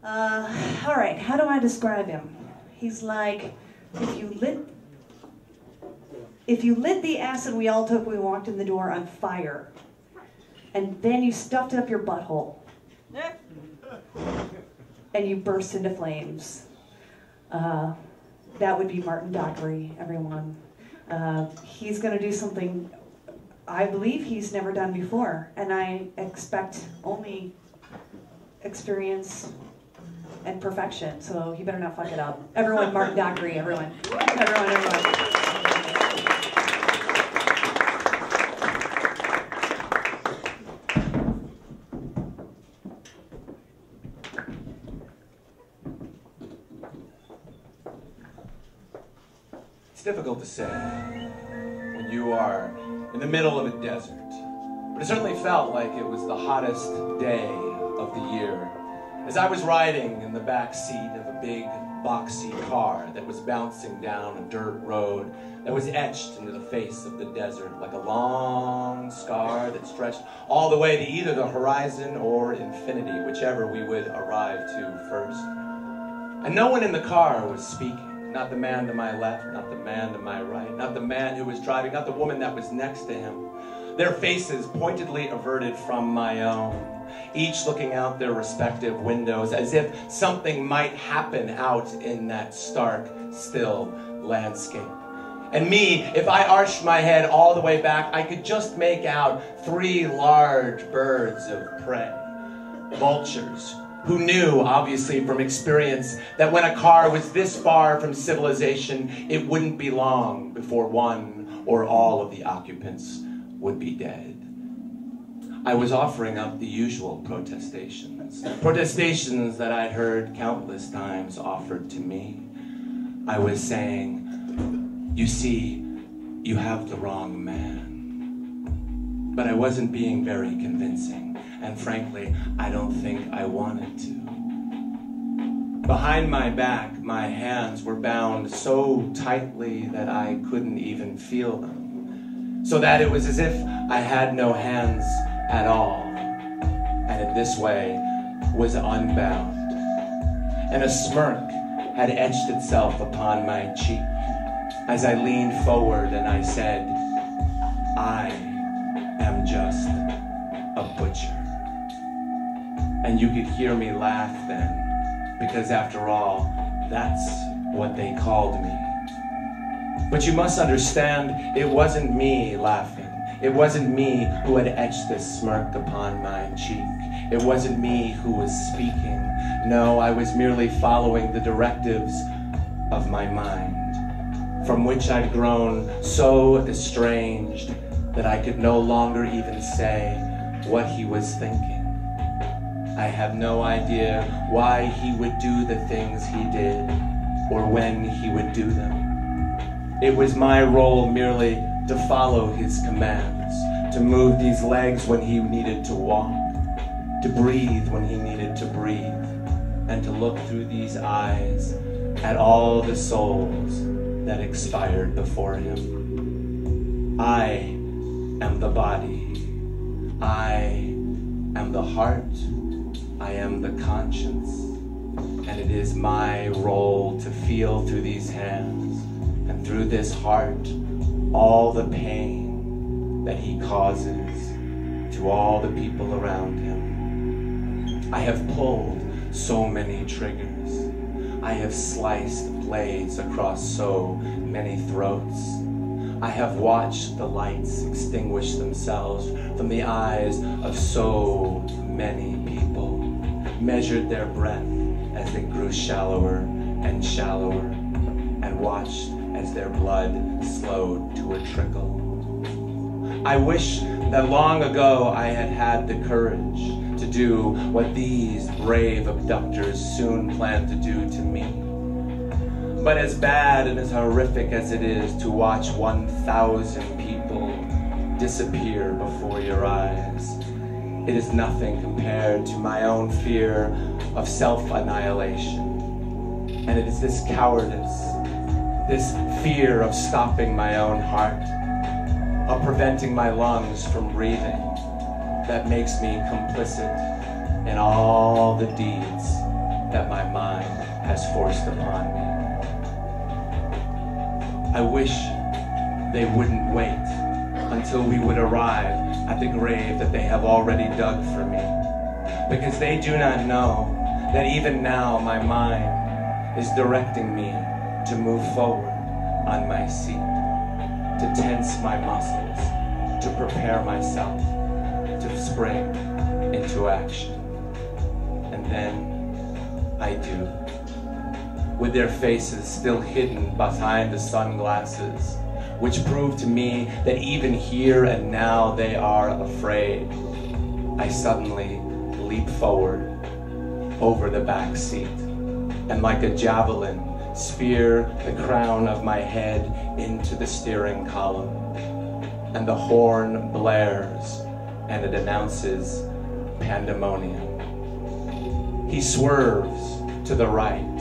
All right, how do I describe him? He's like, if you lit the acid we all took when we walked in the door on fire, and then you stuffed it up your butthole, and you burst into flames. That would be Martin Dockery, everyone. He's going to do something I believe he's never done before, and I expect only experience and perfection, so he better not fuck it up. Everyone, Martin Dockery, everyone. Everyone. It's difficult to say when you are in the middle of a desert, but it certainly felt like it was the hottest day of the year. As I was riding in the back seat of a big, boxy car that was bouncing down a dirt road that was etched into the face of the desert like a long scar that stretched all the way to either the horizon or infinity, whichever we would arrive to first. And no one in the car was speaking. Not the man to my left, not the man to my right, not the man who was driving, not the woman that was next to him. Their faces pointedly averted from my own, each looking out their respective windows as if something might happen out in that stark, still landscape. And me, if I arched my head all the way back, I could just make out 3 large birds of prey, vultures, who knew, obviously from experience, that when a car was this far from civilization, it wouldn't be long before one or all of the occupants would be dead. I was offering up the usual protestations that I'd heard countless times offered to me. I was saying, you see, you have the wrong man. But I wasn't being very convincing. And frankly, I don't think I wanted to. Behind my back, my hands were bound so tightly that I couldn't even feel them. So that it was as if I had no hands at all, and in this way was unbound. And a smirk had etched itself upon my cheek as I leaned forward and I said, I am just a butcher. And you could hear me laugh then, because after all, that's what they called me. But you must understand, it wasn't me laughing. It wasn't me who had etched this smirk upon my cheek. It wasn't me who was speaking. No, I was merely following the directives of my mind, from which I'd grown so estranged that I could no longer even say what he was thinking. I have no idea why he would do the things he did, or when he would do them. It was my role merely to follow his commands, to move these legs when he needed to walk, to breathe when he needed to breathe, and to look through these eyes at all the souls that expired before him. I am the body. I am the heart. I am the conscience, and it is my role to feel through these hands and through this heart all the pain that he causes to all the people around him. I have pulled so many triggers. I have sliced blades across so many throats. I have watched the lights extinguish themselves from the eyes of so many people, measured their breath as they grew shallower and shallower, and watched as their blood slowed to a trickle. I wish that long ago I had had the courage to do what these brave abductors soon plan to do to me. But as bad and as horrific as it is to watch 1,000 people disappear before your eyes, it is nothing compared to my own fear of self-annihilation. And it is this cowardice, this fear of stopping my own heart, of preventing my lungs from breathing, that makes me complicit in all the deeds that my mind has forced upon me. I wish they wouldn't wait until we would arrive at the grave that they have already dug for me, because they do not know that even now my mind is directing me to move forward on my seat, to tense my muscles, to prepare myself to spring into action. And then I do, with their faces still hidden behind the sunglasses, which prove to me that even here and now they are afraid. I suddenly leap forward over the back seat, and like a javelin, spear the crown of my head into the steering column. And the horn blares, and it announces pandemonium. He swerves to the right,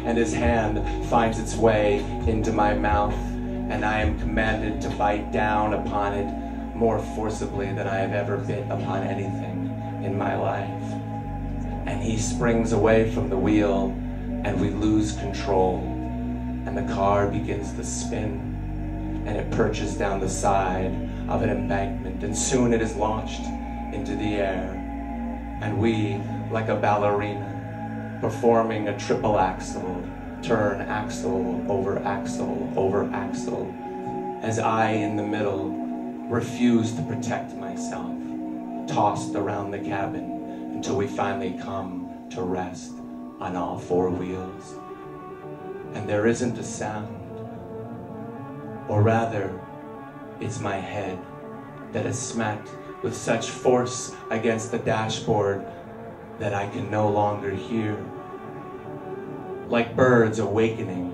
and his hand finds its way into my mouth, and I am commanded to bite down upon it more forcibly than I have ever bit upon anything in my life. And he springs away from the wheel, and we lose control, and the car begins to spin, and it perches down the side of an embankment, and soon it is launched into the air, and we, like a ballerina, performing a triple axel, turn axle over axle, as I, in the middle, refuse to protect myself, tossed around the cabin until we finally come to rest on all four wheels. And there isn't a sound, or rather, it's my head that is smacked with such force against the dashboard that I can no longer hear. Like birds awakening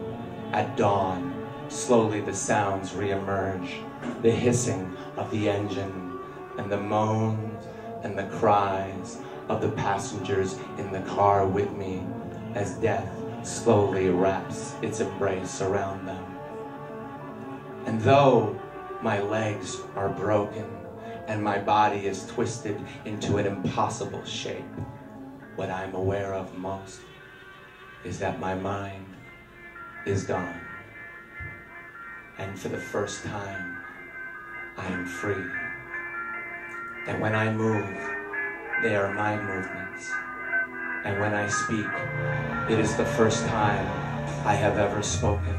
at dawn, slowly the sounds reemerge, the hissing of the engine, and the moans and the cries of the passengers in the car with me, as death slowly wraps its embrace around them. And though my legs are broken and my body is twisted into an impossible shape, what I'm aware of most is that my mind is gone. And for the first time, I am free. And when I move, they are my movements. And when I speak, it is the first time I have ever spoken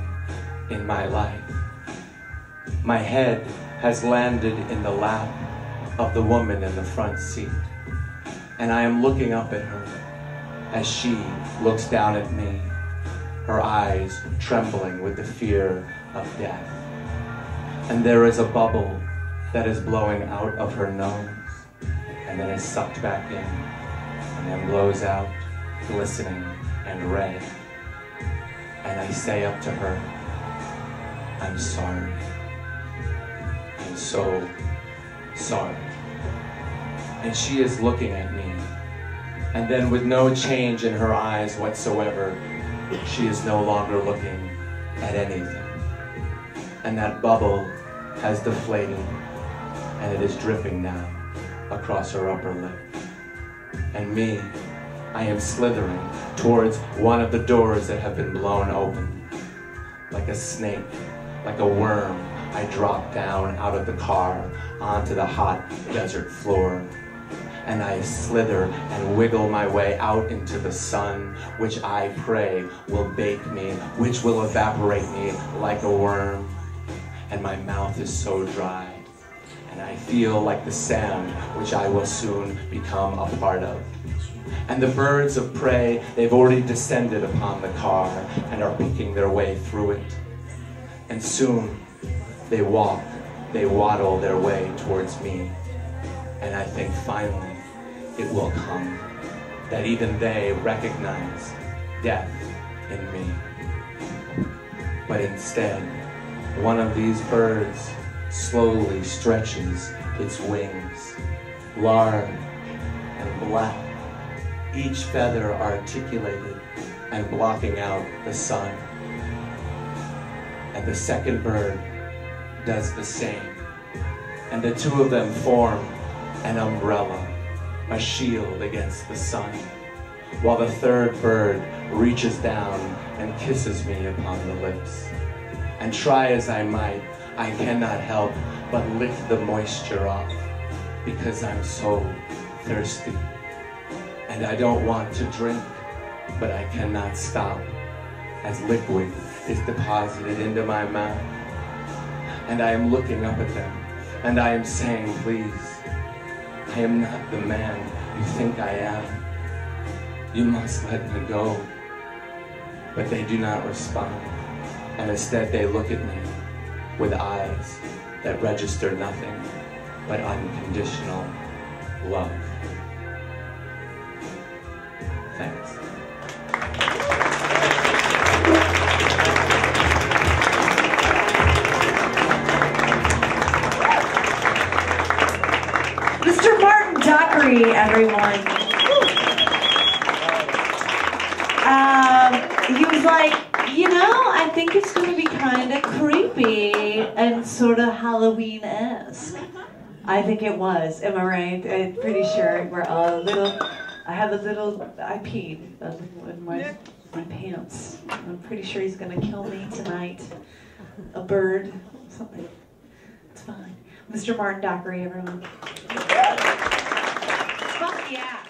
in my life. My head has landed in the lap of the woman in the front seat, and I am looking up at her as she looks down at me, her eyes trembling with the fear of death. And there is a bubble that is blowing out of her nose, and then is sucked back in, and then blows out, glistening and red. And I say up to her, I'm sorry. I'm so sorry. And she is looking at me, and then with no change in her eyes whatsoever, she is no longer looking at anything. And that bubble has deflated, and it is dripping now across her upper lip. And me, I am slithering towards one of the doors that have been blown open. Like a snake, like a worm, I drop down out of the car onto the hot desert floor. And I slither and wiggle my way out into the sun, which I pray will bake me, which will evaporate me like a worm. And my mouth is so dry, and I feel like the sand, which I will soon become a part of. And the birds of prey, they've already descended upon the car and are picking their way through it. And soon they walk, they waddle their way towards me. And I think finally it will come, that even they recognize death in me. But instead, one of these birds slowly stretches its wings, large and black, each feather articulated and blocking out the sun. And the second bird does the same. And the two of them form an umbrella, a shield against the sun, while the third bird reaches down and kisses me upon the lips. And try as I might, I cannot help but lick the moisture off, because I'm so thirsty. And I don't want to drink, but I cannot stop, as liquid is deposited into my mouth. And I am looking up at them, and I am saying, please, I am not the man you think I am. You must let me go. But they do not respond, and instead they look at me with eyes that register nothing but unconditional love. Thanks. Mr. Martin Dockery, everyone. He was like, you know, I think it's going to be kind of creepy and sort of Halloween-esque. I think it was. Am I right? I'm pretty sure we're all a little. I peed in my pants. I'm pretty sure he's going to kill me tonight. A bird, something. It's fine. Mr. Martin Dockery, everyone. Fuck yeah.